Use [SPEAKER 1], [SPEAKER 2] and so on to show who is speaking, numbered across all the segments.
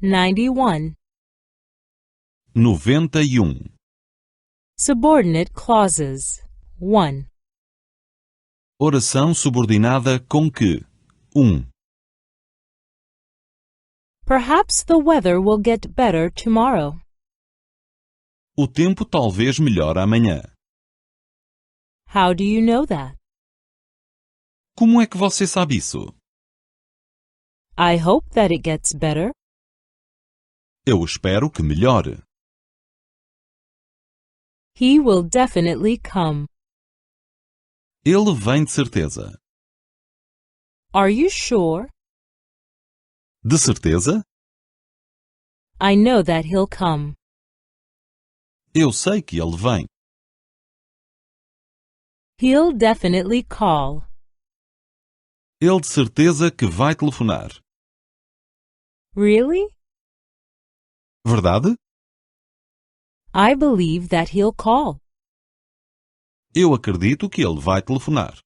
[SPEAKER 1] 91.
[SPEAKER 2] 91.
[SPEAKER 1] Subordinate clauses. 1.
[SPEAKER 2] Oração subordinada com que? 1.
[SPEAKER 1] Perhaps the weather will get better tomorrow.
[SPEAKER 2] O tempo talvez melhore amanhã.
[SPEAKER 1] How do you know that?
[SPEAKER 2] Como é que você sabe isso?
[SPEAKER 1] I hope that it gets better.
[SPEAKER 2] Eu espero que melhore.
[SPEAKER 1] He will definitely come.
[SPEAKER 2] Ele vem de certeza.
[SPEAKER 1] Are you sure?
[SPEAKER 2] De certeza?
[SPEAKER 1] I know that he'll come.
[SPEAKER 2] Eu sei que ele vem.
[SPEAKER 1] He'll definitely call.
[SPEAKER 2] Ele de certeza que vai telefonar.
[SPEAKER 1] Really?
[SPEAKER 2] Verdade?
[SPEAKER 1] I believe that he'll call.
[SPEAKER 2] Eu acredito que ele vai telefonar.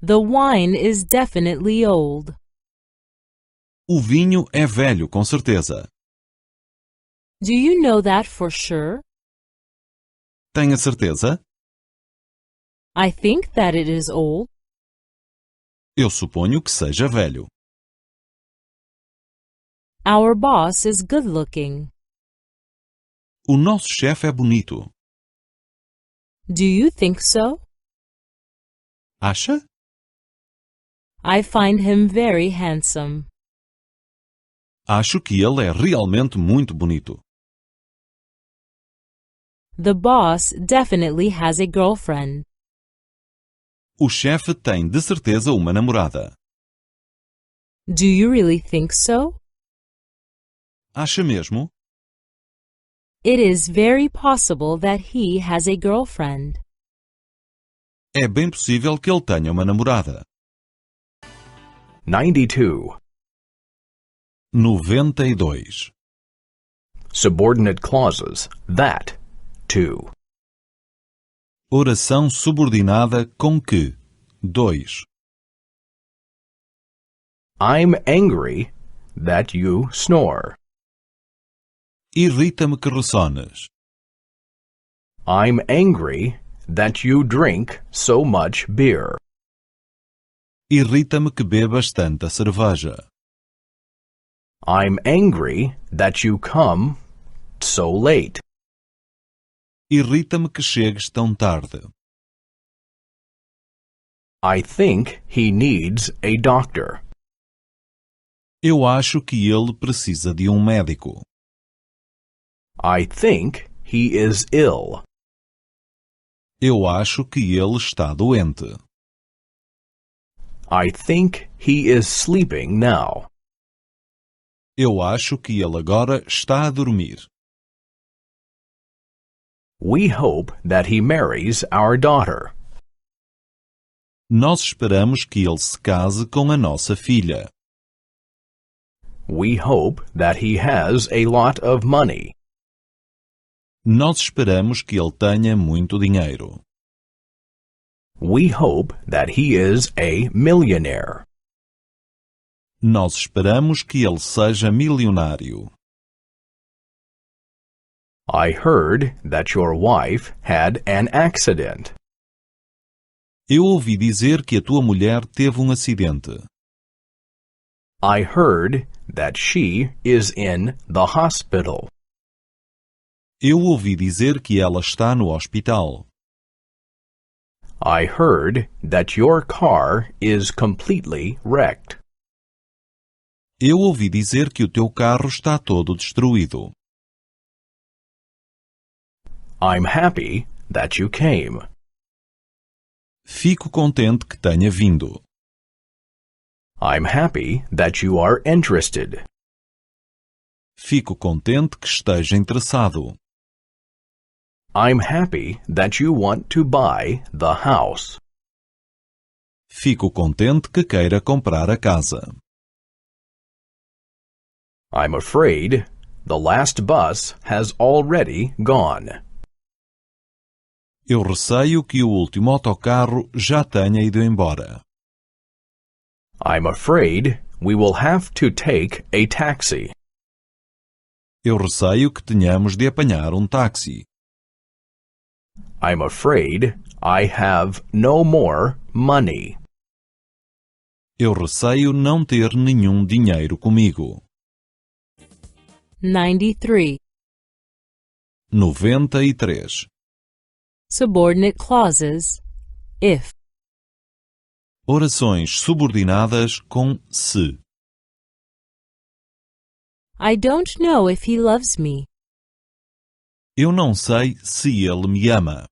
[SPEAKER 1] The wine is definitely old.
[SPEAKER 2] O vinho é velho, com certeza.
[SPEAKER 1] Do you know that for sure?
[SPEAKER 2] Tenha certeza?
[SPEAKER 1] I think that it is old.
[SPEAKER 2] Eu suponho que seja velho.
[SPEAKER 1] Our boss is good looking.
[SPEAKER 2] O nosso chefe é bonito.
[SPEAKER 1] Do you think so?
[SPEAKER 2] Acha?
[SPEAKER 1] I find him very handsome.
[SPEAKER 2] Acho que ele é realmente muito bonito.
[SPEAKER 1] The boss definitely has a girlfriend.
[SPEAKER 2] O chefe tem de certeza uma namorada.
[SPEAKER 1] Do you really think so?
[SPEAKER 2] Acha mesmo?
[SPEAKER 1] It is very possible that he has a girlfriend.
[SPEAKER 2] É bem possível que ele tenha uma namorada.
[SPEAKER 3] 92.
[SPEAKER 2] 92.
[SPEAKER 3] Subordinate clauses. That. 2.
[SPEAKER 2] Oração subordinada com que? 2.
[SPEAKER 3] I'm angry that you snore.
[SPEAKER 2] Irrita-me que ressones.
[SPEAKER 3] I'm angry that you drink so much beer.
[SPEAKER 2] Irrita-me que bebas tanta cerveja.
[SPEAKER 3] I'm angry that you come so late.
[SPEAKER 2] Irrita-me que chegues tão tarde.
[SPEAKER 3] I think he needs a doctor.
[SPEAKER 2] Eu acho que ele precisa de um médico.
[SPEAKER 3] I think he is ill.
[SPEAKER 2] Eu acho que ele está doente.
[SPEAKER 3] I think he is sleeping now.
[SPEAKER 2] Eu acho que ele agora está a dormir.
[SPEAKER 3] We hope that he marries our daughter.
[SPEAKER 2] Nós esperamos que ele se case com a nossa filha.
[SPEAKER 3] We hope that he has a lot of money.
[SPEAKER 2] Nós esperamos que ele tenha muito dinheiro.
[SPEAKER 3] We hope that he is a millionaire.
[SPEAKER 2] Nós esperamos que ele seja milionário.
[SPEAKER 3] I heard that your wife had an accident.
[SPEAKER 2] Eu ouvi dizer que a tua mulher teve um acidente.
[SPEAKER 3] I heard that she is in the hospital.
[SPEAKER 2] Eu ouvi dizer que ela está no hospital.
[SPEAKER 3] I heard that your car is completely wrecked.
[SPEAKER 2] Eu ouvi dizer que o teu carro está todo destruído.
[SPEAKER 3] I'm happy that you came.
[SPEAKER 2] Fico contente que tenha vindo.
[SPEAKER 3] I'm happy that you are interested.
[SPEAKER 2] Fico contente que esteja interessado.
[SPEAKER 3] I'm happy that you want to buy the house.
[SPEAKER 2] Fico contente que queira comprar a casa.
[SPEAKER 3] I'm afraid the last bus has already gone.
[SPEAKER 2] Eu receio que o último autocarro já tenha ido embora.
[SPEAKER 3] I'm afraid we will have to take a taxi.
[SPEAKER 2] Eu receio que tenhamos de apanhar um táxi.
[SPEAKER 3] I'm afraid I have no more money.
[SPEAKER 2] Eu receio não ter nenhum dinheiro comigo.
[SPEAKER 1] 93.
[SPEAKER 2] 93.
[SPEAKER 1] Subordinate clauses, if.
[SPEAKER 2] Orações subordinadas com se.
[SPEAKER 1] I don't know if he loves me.
[SPEAKER 2] Eu não sei se ele me ama.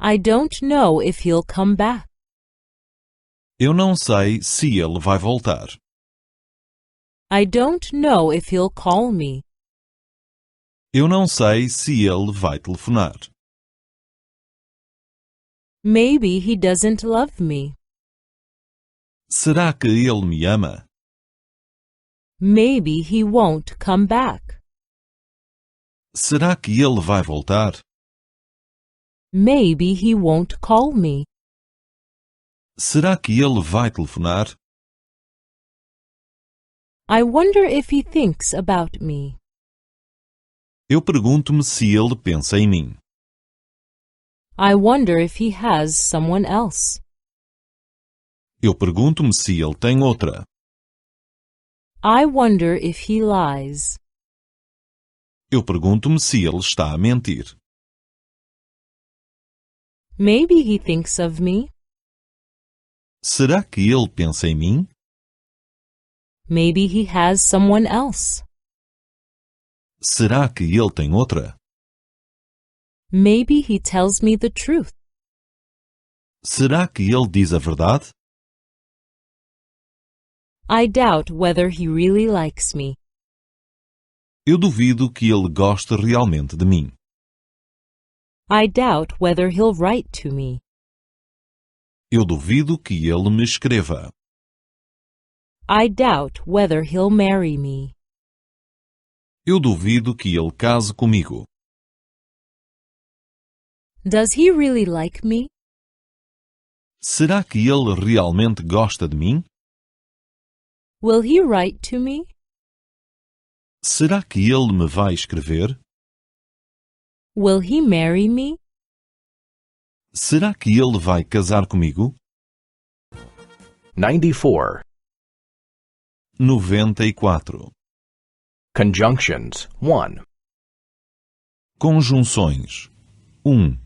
[SPEAKER 1] I don't know if he'll come back.
[SPEAKER 2] Eu não sei se ele vai voltar.
[SPEAKER 1] I don't know if he'll call me.
[SPEAKER 2] Eu não sei se ele vai telefonar.
[SPEAKER 1] Maybe he doesn't love me.
[SPEAKER 2] Será que ele me ama?
[SPEAKER 1] Maybe he won't come back.
[SPEAKER 2] Será que ele vai voltar?
[SPEAKER 1] Maybe he won't call me.
[SPEAKER 2] Será que ele vai telefonar?
[SPEAKER 1] I wonder if he thinks about me.
[SPEAKER 2] Eu pergunto-me se ele pensa em mim.
[SPEAKER 1] I wonder if he has someone else.
[SPEAKER 2] Eu pergunto-me se ele tem outra.
[SPEAKER 1] I wonder if he lies.
[SPEAKER 2] Eu pergunto-me se ele está a mentir.
[SPEAKER 1] Maybe he thinks of me.
[SPEAKER 2] Será que ele pensa em mim?
[SPEAKER 1] Maybe he has someone else.
[SPEAKER 2] Será que ele tem outra?
[SPEAKER 1] Maybe he tells me the truth.
[SPEAKER 2] Será que ele diz a verdade?
[SPEAKER 1] I doubt whether he really likes me.
[SPEAKER 2] Eu duvido que ele goste realmente de mim.
[SPEAKER 1] I doubt whether he'll write to me.
[SPEAKER 2] Eu duvido que ele me escreva.
[SPEAKER 1] I doubt whether he'll marry me.
[SPEAKER 2] Eu duvido que ele case comigo.
[SPEAKER 1] Does he really like me?
[SPEAKER 2] Será que ele realmente gosta de mim?
[SPEAKER 1] Will he write to me?
[SPEAKER 2] Será que ele me vai escrever?
[SPEAKER 1] Will he marry me?
[SPEAKER 2] Será que ele vai casar comigo?
[SPEAKER 3] 94.
[SPEAKER 2] 94.
[SPEAKER 3] Conjunctions 1.
[SPEAKER 2] Conjunções. 1.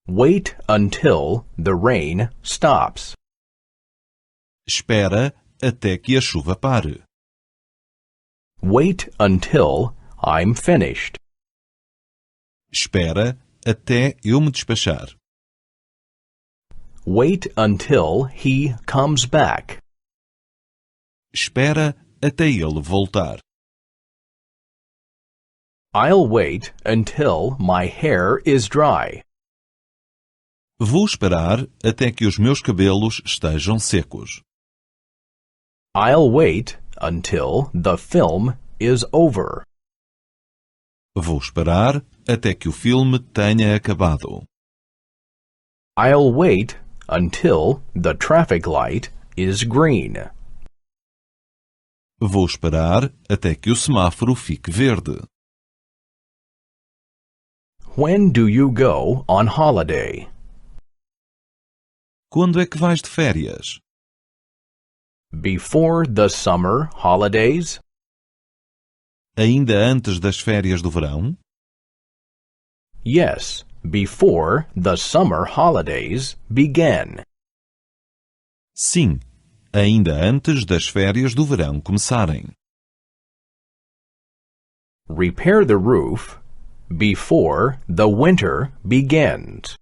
[SPEAKER 3] Wait until the rain stops.
[SPEAKER 2] Espera até que a chuva pare.
[SPEAKER 3] Wait until I'm finished.
[SPEAKER 2] Espera até eu me despachar.
[SPEAKER 3] Wait until he comes back.
[SPEAKER 2] Espera até ele voltar.
[SPEAKER 3] I'll wait until my hair is dry.
[SPEAKER 2] Vou esperar até que os meus cabelos estejam secos.
[SPEAKER 3] I'll wait until the film is over.
[SPEAKER 2] Vou esperar até que o filme tenha acabado.
[SPEAKER 3] I'll wait until the traffic light is green.
[SPEAKER 2] Vou esperar até que o semáforo fique verde.
[SPEAKER 3] When do you go on holiday?
[SPEAKER 2] Quando é que vais de férias?
[SPEAKER 3] Before the summer holidays?
[SPEAKER 2] Ainda antes das férias do verão?
[SPEAKER 3] Yes, before the summer holidays begin.
[SPEAKER 2] Sim, ainda antes das férias do verão começarem.
[SPEAKER 3] Repair the roof before the winter begins.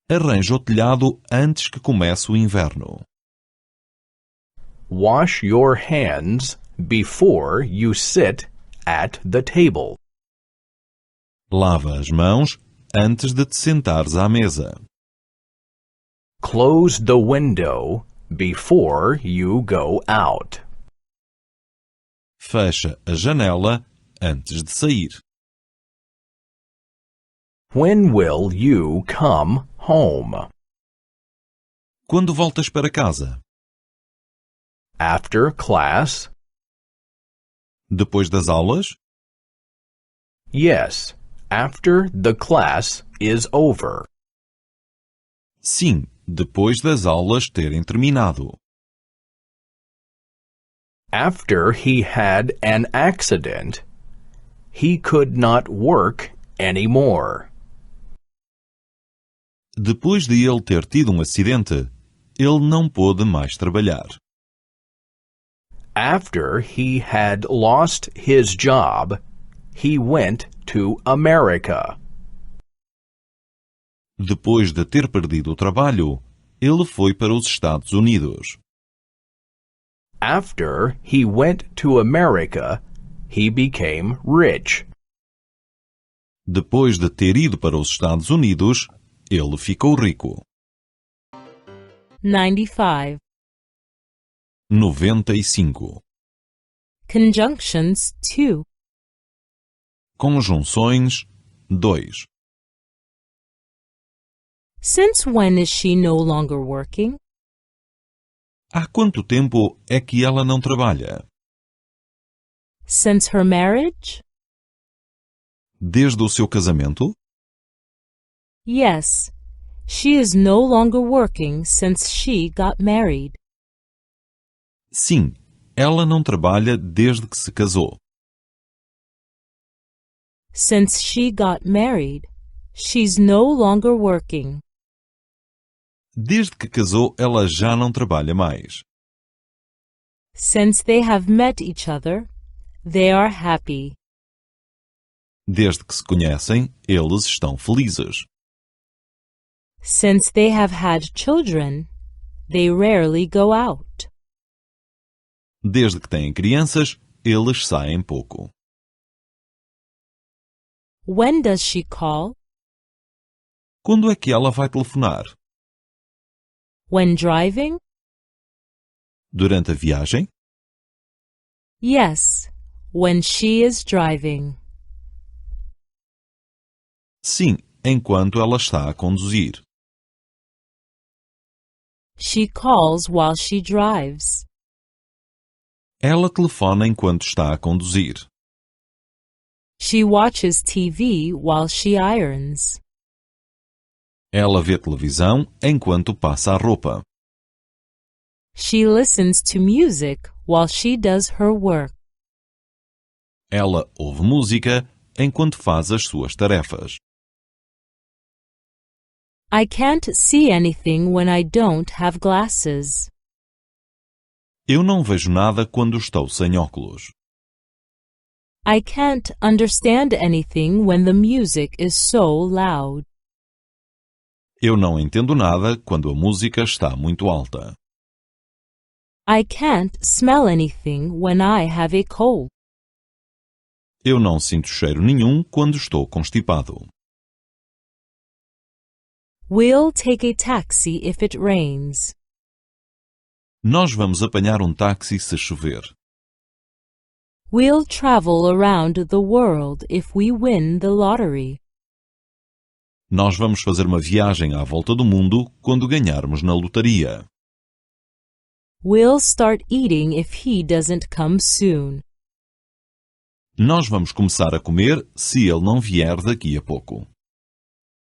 [SPEAKER 2] Arranje o telhado antes que comece o inverno.
[SPEAKER 3] Wash your hands before you sit at the table.
[SPEAKER 2] Lava as mãos antes de te sentares à mesa.
[SPEAKER 3] Close the window before you go out.
[SPEAKER 2] Fecha a janela antes de sair.
[SPEAKER 3] When will you come home?
[SPEAKER 2] Quando voltas para casa?
[SPEAKER 3] After class?
[SPEAKER 2] Depois das aulas?
[SPEAKER 3] Yes, after the class is over.
[SPEAKER 2] Sim, depois das aulas terem terminado.
[SPEAKER 3] After he had an accident, he could not work anymore.
[SPEAKER 2] Depois de ele ter tido um acidente, ele não pôde mais trabalhar.
[SPEAKER 3] After he had lost his job, he went to America.
[SPEAKER 2] Depois de ter perdido o trabalho, ele foi para os Estados Unidos.
[SPEAKER 3] After he went to America, he became rich.
[SPEAKER 2] Depois de ter ido para os Estados Unidos, ele ficou rico.
[SPEAKER 1] 95.
[SPEAKER 2] 95.
[SPEAKER 1] Conjunctions 2.
[SPEAKER 2] Conjunções 2.
[SPEAKER 1] Since when is she no longer working?
[SPEAKER 2] Há quanto tempo é que ela não trabalha?
[SPEAKER 1] Since her marriage?
[SPEAKER 2] Desde o seu casamento?
[SPEAKER 1] Yes. She is no longer working since she got married.
[SPEAKER 2] Sim, ela não trabalha desde que se casou.
[SPEAKER 1] Since she got married, she's no longer working.
[SPEAKER 2] Desde que casou, ela já não trabalha mais.
[SPEAKER 1] Since they have met each other, they are happy.
[SPEAKER 2] Desde que se conhecem, eles estão felizes.
[SPEAKER 1] Since they have had children, they rarely go out.
[SPEAKER 2] Desde que têm crianças, eles saem pouco.
[SPEAKER 1] When does she call?
[SPEAKER 2] Quando é que ela vai telefonar?
[SPEAKER 1] When driving?
[SPEAKER 2] Durante a viagem?
[SPEAKER 1] Yes, when she is driving.
[SPEAKER 2] Sim, enquanto ela está a conduzir.
[SPEAKER 1] She calls while she drives.
[SPEAKER 2] Ela telefona enquanto está a conduzir.
[SPEAKER 1] She watches TV while she irons.
[SPEAKER 2] Ela vê televisão enquanto passa a roupa.
[SPEAKER 1] She listens to music while she does her work.
[SPEAKER 2] Ela ouve música enquanto faz as suas tarefas.
[SPEAKER 1] I can't see anything when I don't have glasses.
[SPEAKER 2] Eu não vejo nada quando estou sem óculos.
[SPEAKER 1] I can't understand anything when the music is so loud.
[SPEAKER 2] Eu não entendo nada quando a música está muito alta.
[SPEAKER 1] I can't smell anything when I have a cold.
[SPEAKER 2] Eu não sinto cheiro nenhum quando estou constipado.
[SPEAKER 1] We'll take a taxi if it rains.
[SPEAKER 2] Nós vamos apanhar um táxi se chover.
[SPEAKER 1] We'll travel around the world if we win the lottery.
[SPEAKER 2] Nós vamos fazer uma viagem à volta do mundo quando ganharmos na lotaria.
[SPEAKER 1] We'll start eating if he doesn't come soon.
[SPEAKER 2] Nós vamos começar a comer se ele não vier daqui a pouco.